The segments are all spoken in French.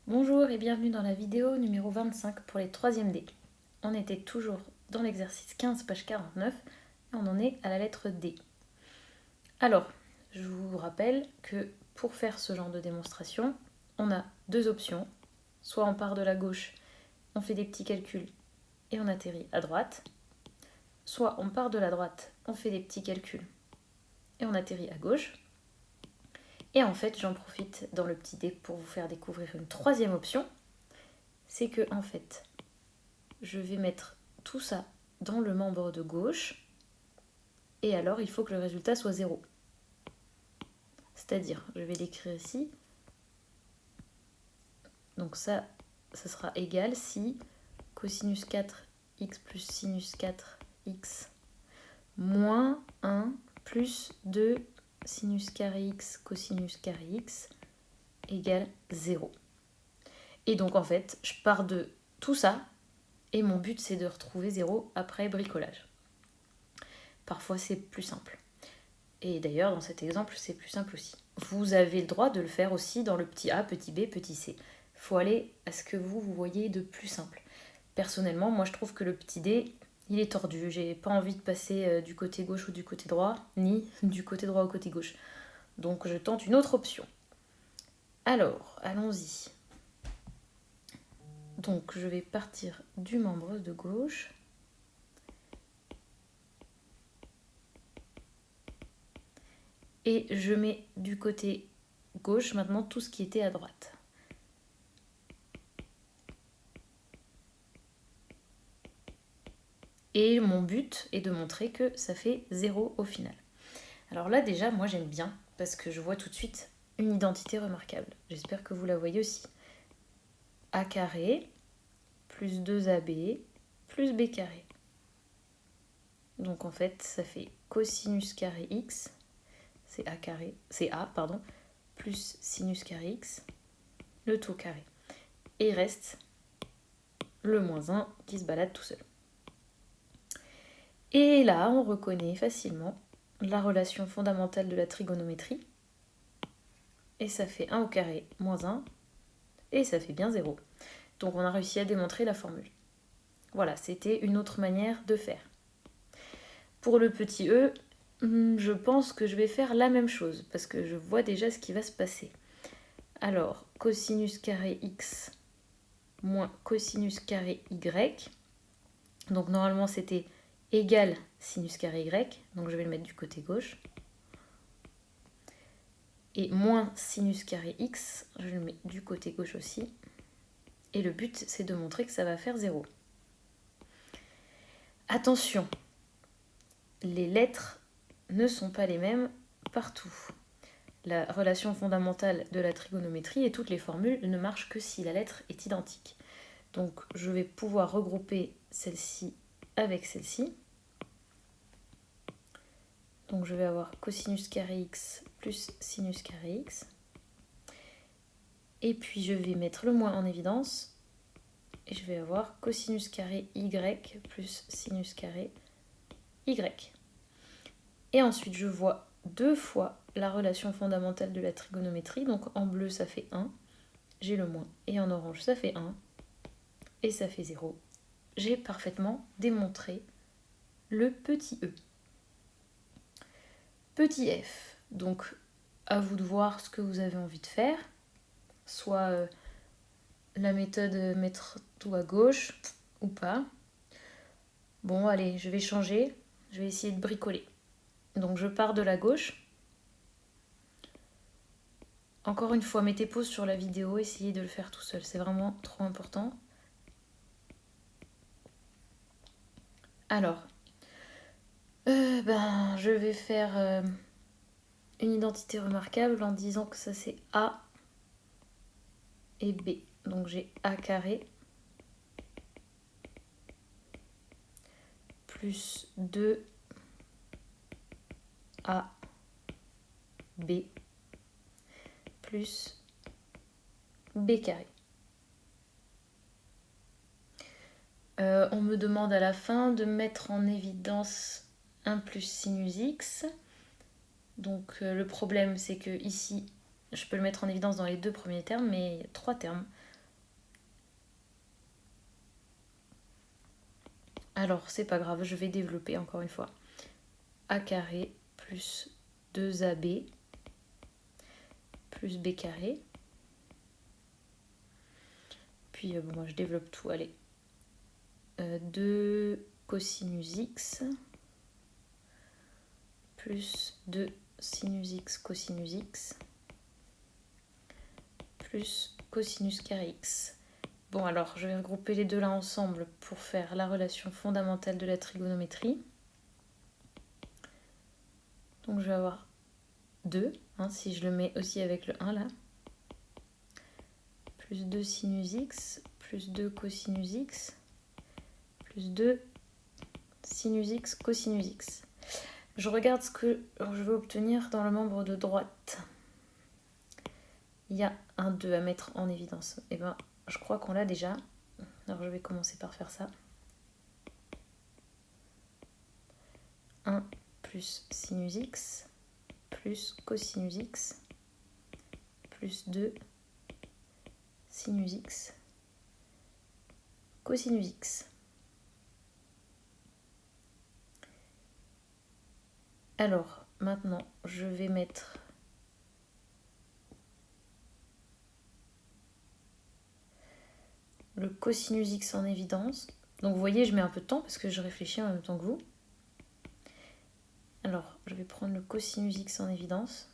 Bonjour et bienvenue dans la vidéo numéro 25 pour les 3e D. On était toujours dans l'exercice 15, page 49, et on en est à la lettre D. Alors, je vous rappelle que pour faire ce genre de démonstration, on a deux options. Soit on part de la gauche, on fait des petits calculs et on atterrit à droite. Soit on part de la droite, on fait des petits calculs et on atterrit à gauche. Et en fait, j'en profite dans le petit dé pour vous faire découvrir une troisième option. C'est que, en fait, je vais mettre tout ça dans le membre de gauche. Et alors, il faut que le résultat soit 0. C'est-à-dire, je vais l'écrire ici. Donc ça sera égal si cosinus 4x plus sinus 4x moins 1 plus 2 sinus carré x cosinus carré x égale 0. Et donc en fait, je pars de tout ça et mon but c'est de retrouver 0 après bricolage. Parfois c'est plus simple. Et d'ailleurs dans cet exemple c'est plus simple aussi. Vous avez le droit de le faire aussi dans le petit a, petit b, petit c. Il faut aller à ce que vous voyez de plus simple. Personnellement, moi je trouve que le petit d, il est tordu. J'ai pas envie de passer du côté gauche ou du côté droit, ni du côté droit au côté gauche. Donc je tente une autre option. Alors, allons-y. Donc je vais partir du membre de gauche. Et je mets du côté gauche maintenant tout ce qui était à droite. Et mon but est de montrer que ça fait 0 au final. Alors là déjà, moi j'aime bien parce que je vois tout de suite une identité remarquable. J'espère que vous la voyez aussi. A carré plus 2AB plus B carré. Donc en fait, ça fait cosinus carré x, c'est A, pardon, plus sinus carré x, le tout carré. Et il reste le moins 1 qui se balade tout seul. Et là, on reconnaît facilement la relation fondamentale de la trigonométrie. Et ça fait 1 au carré moins 1, et ça fait bien 0. Donc on a réussi à démontrer la formule. Voilà, c'était une autre manière de faire. Pour le petit e, je pense que je vais faire la même chose, parce que je vois déjà ce qui va se passer. Alors, cosinus carré x moins cosinus carré y. Donc normalement c'était égal sinus carré y, donc je vais le mettre du côté gauche. Et moins sinus carré x, je le mets du côté gauche aussi. Et le but c'est de montrer que ça va faire 0. Attention, les lettres ne sont pas les mêmes partout. La relation fondamentale de la trigonométrie et toutes les formules ne marchent que si la lettre est identique. Donc je vais pouvoir regrouper celle-ci avec celle-ci. Donc je vais avoir cosinus carré x plus sinus carré x. Et puis je vais mettre le moins en évidence. Et je vais avoir cosinus carré y plus sinus carré y. Et ensuite je vois deux fois la relation fondamentale de la trigonométrie. Donc en bleu ça fait 1, j'ai le moins. Et en orange ça fait 1, et ça fait 0. J'ai parfaitement démontré le petit e. Petit f, donc à vous de voir ce que vous avez envie de faire. Soit la méthode mettre tout à gauche ou pas. Bon, allez, je vais changer. Je vais essayer de bricoler. Donc je pars de la gauche. Encore une fois, mettez pause sur la vidéo, essayez de le faire tout seul. C'est vraiment trop important. Alors, je vais faire une identité remarquable en disant que ça c'est A et B. Donc j'ai A carré plus 2 A B plus B carré. On me demande à la fin de mettre en évidence 1 plus sinus x. Donc le problème c'est que ici, je peux le mettre en évidence dans les deux premiers termes, mais il y a 3 termes. Alors, c'est pas grave, je vais développer encore une fois. A carré plus 2AB plus B carré. Puis, bon, moi, je développe tout, allez. 2 cosinus x plus 2 sinus x cosinus x plus cosinus carré x. Bon, alors, je vais regrouper les deux là ensemble pour faire la relation fondamentale de la trigonométrie. Donc, je vais avoir 2, si je le mets aussi avec le 1 là. Plus 2 sinus x, plus 2 cosinus x, plus 2 sinus x cosinus x. Je regarde ce que je veux obtenir dans le membre de droite. Il y a un 2 à mettre en évidence. Et ben, je crois qu'on l'a déjà. Alors, je vais commencer par faire ça. 1 plus sinus x plus cosinus x plus 2 sinus x cosinus x. Alors, maintenant, je vais mettre le cosinus x en évidence. Donc, vous voyez, je mets un peu de temps parce que je réfléchis en même temps que vous. Alors, je vais prendre le cosinus x en évidence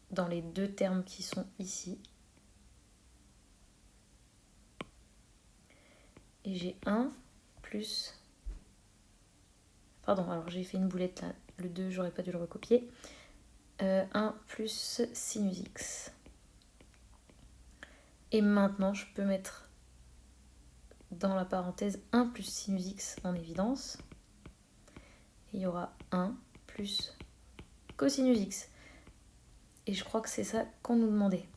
dans les deux termes qui sont ici. Et j'ai 1 plus... Pardon, alors j'ai fait une boulette là. Le 2, j'aurais pas dû le recopier. 1 plus sinus x. Et maintenant, je peux mettre dans la parenthèse 1 plus sinus x en évidence. Et il y aura 1 plus cosinus x. Et je crois que c'est ça qu'on nous demandait.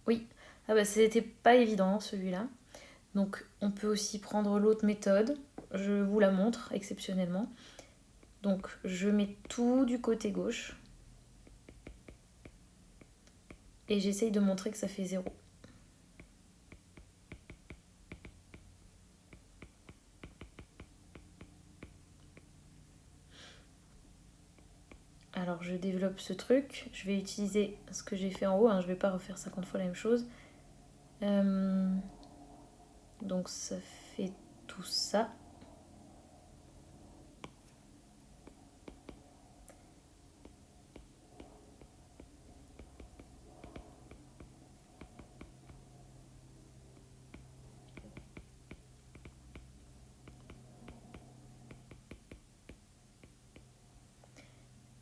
Oui, ah bah c'était pas évident celui-là. Donc on peut aussi prendre l'autre méthode. Je vous la montre exceptionnellement. Donc je mets tout du côté gauche. Et j'essaye de montrer que ça fait 0. Alors je développe ce truc. Je vais utiliser ce que j'ai fait en haut. Je ne vais pas refaire 50 fois la même chose. Donc ça fait tout ça.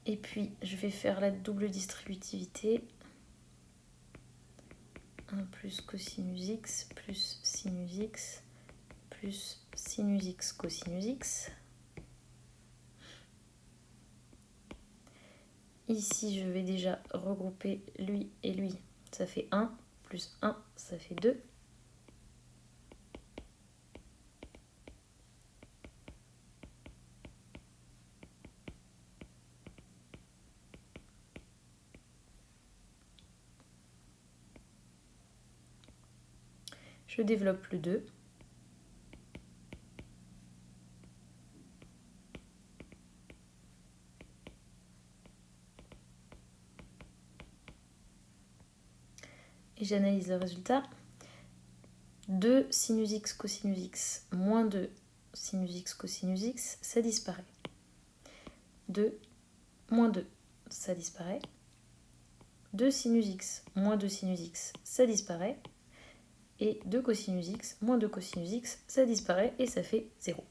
Et puis, je vais faire la double distributivité. 1 plus cosinus x plus sinus x plus sinus x cosinus x. Ici, je vais déjà regrouper lui et lui. Ça fait 1 plus 1, ça fait 2. Je développe le 2. Et j'analyse le résultat. 2 sinus x cosinus x moins 2 sinus x cosinus x, ça disparaît. 2 moins 2, ça disparaît. 2 sinus x moins 2 sinus x, ça disparaît. Et 2 cosinus x moins 2 cosinus x, ça disparaît et ça fait 0.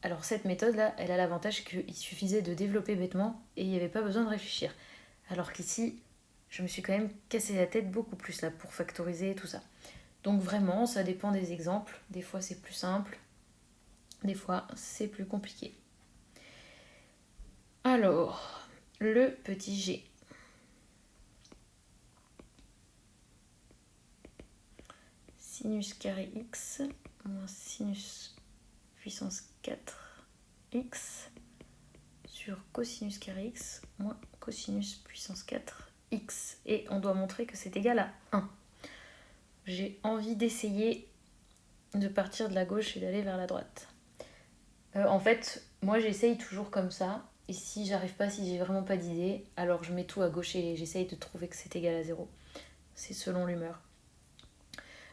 Alors cette méthode-là, elle a l'avantage qu'il suffisait de développer bêtement et il n'y avait pas besoin de réfléchir. Alors qu'ici, je me suis quand même cassé la tête beaucoup plus là pour factoriser et tout ça. Donc vraiment, ça dépend des exemples. Des fois, c'est plus simple. Des fois, c'est plus compliqué. Alors, le petit g. Sinus carré x moins sinus puissance 4x sur cosinus carré x moins cosinus puissance 4x. Et on doit montrer que c'est égal à 1. J'ai envie d'essayer de partir de la gauche et d'aller vers la droite. En fait, moi j'essaye toujours comme ça. Et si j'arrive pas, si j'ai vraiment pas d'idée, alors je mets tout à gauche et j'essaye de trouver que c'est égal à 0. C'est selon l'humeur.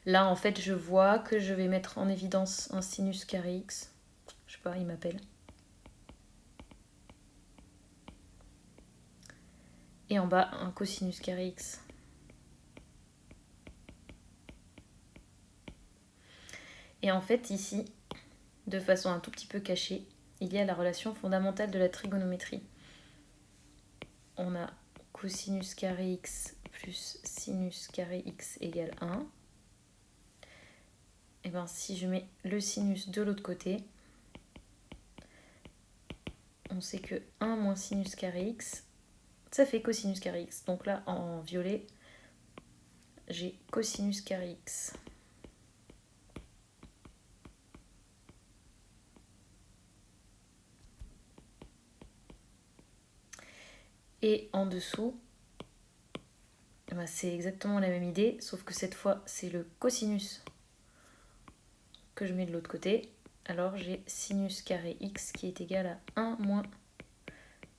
Là, en fait, je vois que je vais mettre en évidence un sinus carré x. Je sais pas, il m'appelle. Et en bas, un cosinus carré x. Et en fait, ici, de façon un tout petit peu cachée, il y a la relation fondamentale de la trigonométrie. On a cosinus carré x plus sinus carré x égale 1. Et bien si je mets le sinus de l'autre côté, on sait que 1 moins sinus carré x, ça fait cosinus carré x. Donc là, en violet, j'ai cosinus carré x. Et en dessous, ben c'est exactement la même idée, sauf que cette fois, c'est le cosinus que je mets de l'autre côté. Alors j'ai sinus carré x qui est égal à 1 moins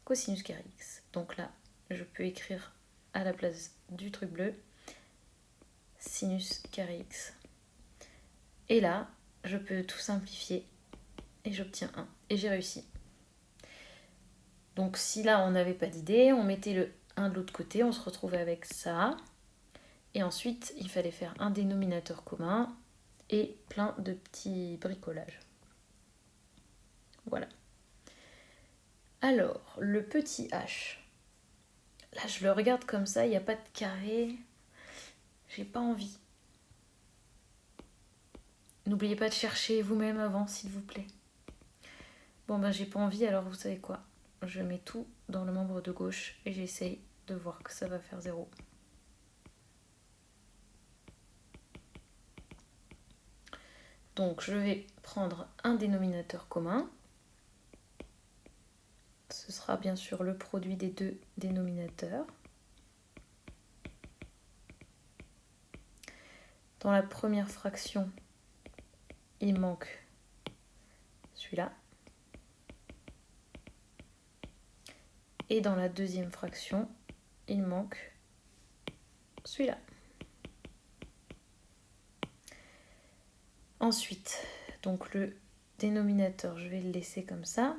cosinus carré x. Donc là, je peux écrire à la place du truc bleu sinus carré x. Et là, je peux tout simplifier et j'obtiens 1. Et j'ai réussi. Donc si là, on n'avait pas d'idée, on mettait le 1 de l'autre côté, on se retrouvait avec ça. Et ensuite, il fallait faire un dénominateur commun et plein de petits bricolages. Voilà. Alors, le petit h. Là, je le regarde comme ça, il n'y a pas de carré. J'ai pas envie. N'oubliez pas de chercher vous-même avant, s'il vous plaît. Bon, ben j'ai pas envie, alors vous savez quoi? Je mets tout dans le membre de gauche et j'essaye de voir que ça va faire 0. Donc je vais prendre un dénominateur commun. Ce sera bien sûr le produit des deux dénominateurs. Dans la première fraction, il manque celui-là. Et dans la deuxième fraction, il manque celui-là. Ensuite, donc le dénominateur, je vais le laisser comme ça.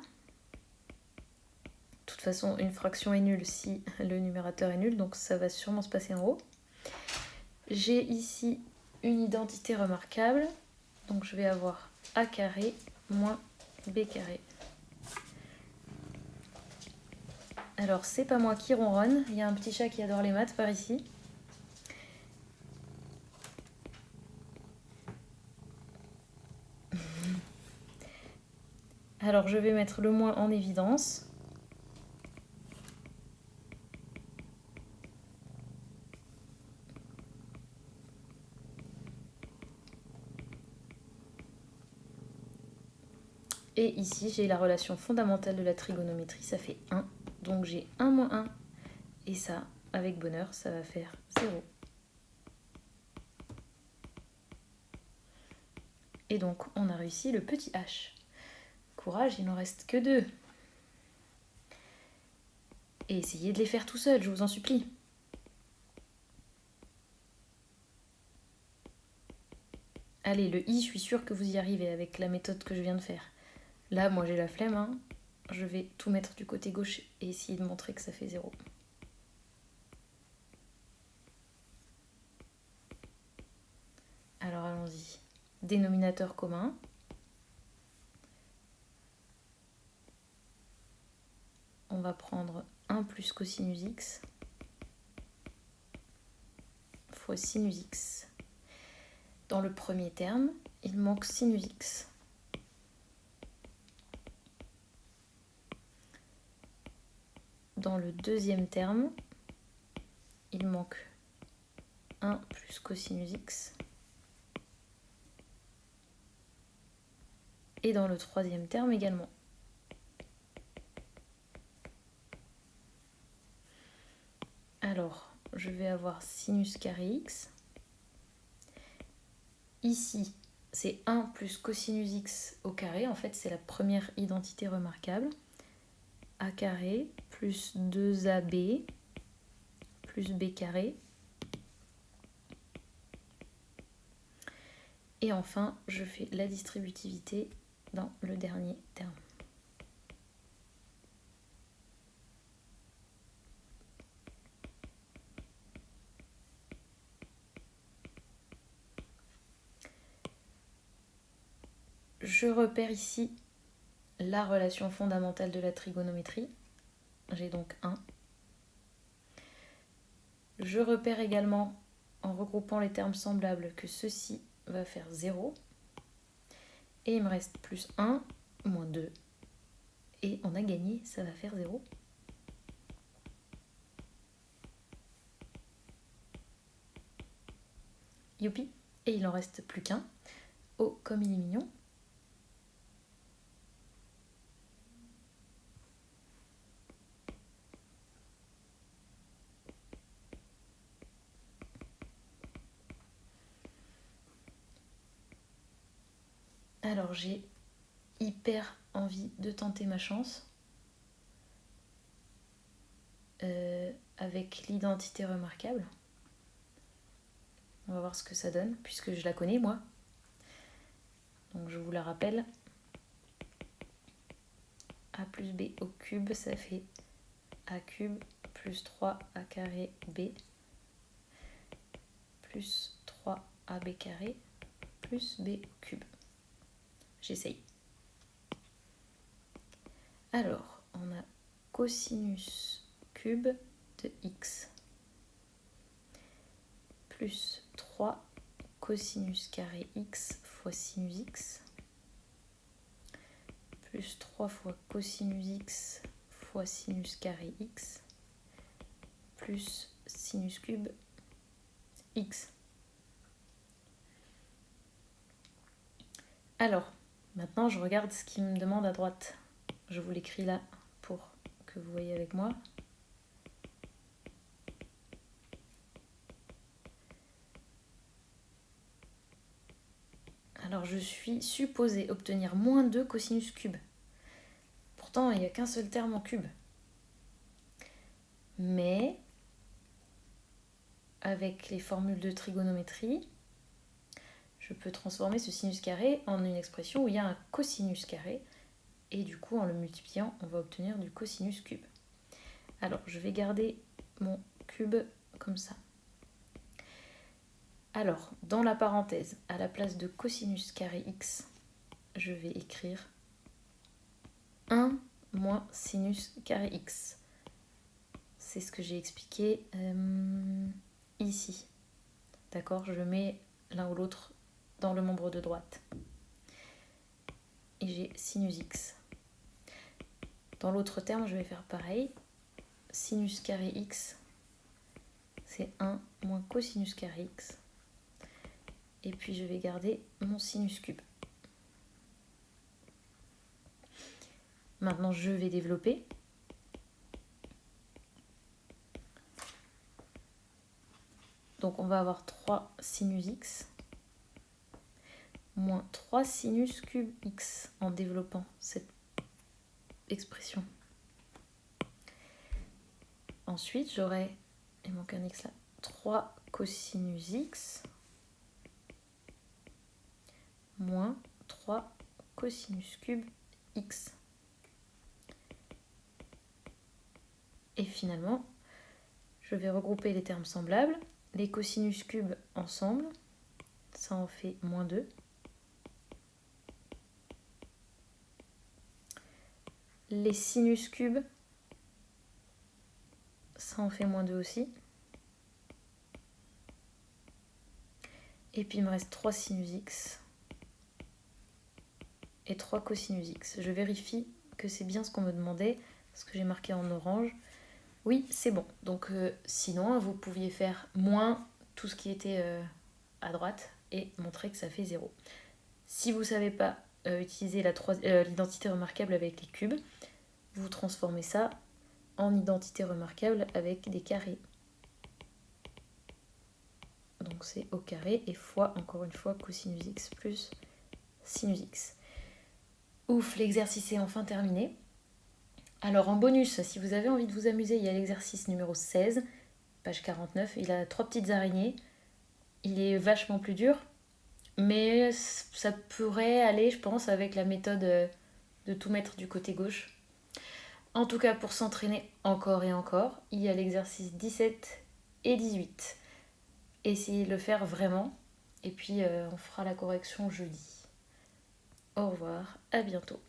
De toute façon, une fraction est nulle si le numérateur est nul, donc ça va sûrement se passer en haut. J'ai ici une identité remarquable, donc je vais avoir a carré moins b carré. Alors, c'est pas moi qui ronronne, il y a un petit chat qui adore les maths par ici. Alors, je vais mettre le moins en évidence. Et ici, j'ai la relation fondamentale de la trigonométrie, ça fait 1. Donc j'ai 1 moins 1. Et ça, avec bonheur, ça va faire 0. Et donc, on a réussi le petit h. Courage, il n'en reste que 2. Et essayez de les faire tout seul, je vous en supplie. Allez, le i, je suis sûre que vous y arrivez avec la méthode que je viens de faire. Là, moi j'ai la flemme, hein. Je vais tout mettre du côté gauche et essayer de montrer que ça fait 0. Alors allons-y. Dénominateur commun. On va prendre 1 plus cosinus x fois sinus x. Dans le premier terme, il manque sinus x. Dans le deuxième terme, il manque 1 plus cosinus x. Et dans le troisième terme également. Alors, je vais avoir sinus carré x. Ici, c'est 1 plus cosinus x au carré. En fait, c'est la première identité remarquable. A carré plus 2ab plus b carré. Et enfin, je fais la distributivité dans le dernier terme. Je repère ici la relation fondamentale de la trigonométrie. J'ai donc 1. Je repère également, en regroupant les termes semblables, que ceci va faire 0. Et il me reste plus 1, moins 2. Et on a gagné, ça va faire 0. Youpi! Et il en reste plus qu'un. Oh, comme il est mignon. Alors j'ai hyper envie de tenter ma chance avec l'identité remarquable. On va voir ce que ça donne, puisque je la connais moi. Donc je vous la rappelle. A plus b au cube, ça fait a cube plus 3a carré b plus 3ab carré plus b au cube. J'essaye. Alors, on a cosinus cube de x plus 3 cosinus carré x fois sinus x plus 3 fois cosinus x fois sinus carré x plus sinus cube x. Alors, maintenant je regarde ce qu'il me demande à droite. Je vous l'écris là pour que vous voyez avec moi. Alors je suis supposée obtenir moins 2 cosinus cube. Pourtant, il n'y a qu'un seul terme en cube. Mais, avec les formules de trigonométrie, je peux transformer ce sinus carré en une expression où il y a un cosinus carré. Et du coup, en le multipliant, on va obtenir du cosinus cube. Alors, je vais garder mon cube comme ça. Alors, dans la parenthèse, à la place de cosinus carré x, je vais écrire 1 moins sinus carré x. C'est ce que j'ai expliqué ici. D'accord? Je mets l'un ou l'autre dans le membre de droite. Et j'ai sinus x. Dans l'autre terme, je vais faire pareil. Sinus carré x, c'est 1 moins cosinus carré x. Et puis je vais garder mon sinus cube. Maintenant, je vais développer. Donc on va avoir 3 sinus x moins 3 sinus cube x en développant cette expression. Ensuite, j'aurai, il manque un x là, 3 cosinus x moins 3 cosinus cube x. Et finalement, je vais regrouper les termes semblables. Les cosinus cubes ensemble, ça en fait moins 2. Les sinus cubes, ça en fait moins 2 aussi. Et puis il me reste 3 sinus x et 3 cosinus x. Je vérifie que c'est bien ce qu'on me demandait, parce que j'ai marqué en orange. Oui, c'est bon. Donc sinon, vous pouviez faire moins tout ce qui était à droite et montrer que ça fait 0. Si vous ne savez pas utiliser l'identité remarquable avec les cubes, vous transformez ça en identité remarquable avec des carrés. Donc donc c'est au carré, et fois, encore une fois, cosinus x plus sinus x. Ouf, l'exercice est enfin terminé. Alors en bonus, si vous avez envie de vous amuser, il y a l'exercice numéro 16, page 49, il a 3 petites araignées. Il est vachement plus dur, mais ça pourrait aller, je pense, avec la méthode de tout mettre du côté gauche. En tout cas, pour s'entraîner encore et encore, il y a l'exercice 17 et 18. Essayez de le faire vraiment, et puis on fera la correction jeudi. Au revoir, à bientôt.